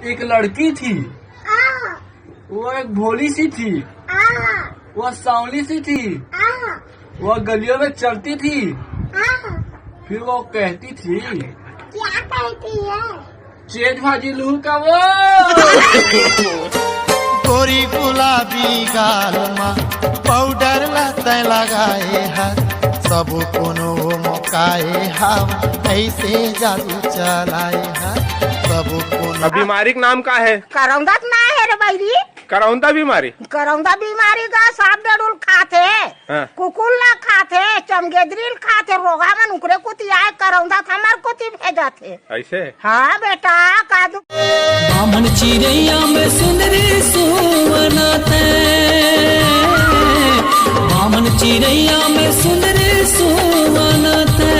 एक लड़की थी, वो एक भोली सी थी, वह सांवली सी थी, वह गलियों में चलती थी, फिर वो कहती थी, क्या कहती है? चेज भाजी लूह का वो। गोरी गुलाबी गाल में पाउडर लते लगाए है, सब कोनो मौकाए हम ऐसे जादू चलाए है, सब कोनो। बीमारी का नाम का है? करौंदा ना है रे बैरी। करौंदा बीमारी? करौंदा बीमारी का सांप डेडुल खाते, हाँ। कुकुल ना खाते, चमगेदरील खाते, रोगा मन उकरे कुती आए करौंदा हमार कुती भेजा थे। ऐसे? हाँ बेटा कादू। बामन चिड़ैया में सुंदरी सुवनते, बामन चिड़ैया में सुंदरी सुवनते,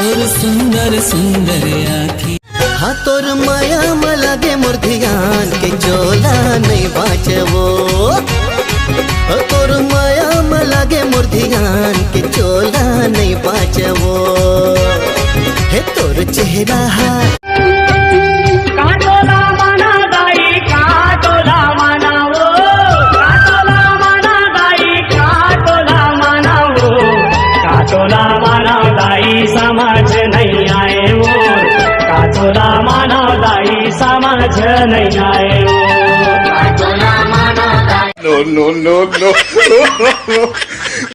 और सुंदर सुंदर आँखी। हाँ तोर माया में लगे मोर ध्यान के चोला नहीं बाचवो, तोर माया में लगे मोर ध्यान के चोला नहीं बाचवो, हे तोर चेहरा है काटोला माना दाई, काटोला माना वो, काटोला माना दाई, काटोला माना वो, काटोला माना दाई समझ नहीं आए वो, काटोला माना दाई समझ नहीं आए वो, काटोला माना दाई। No no no no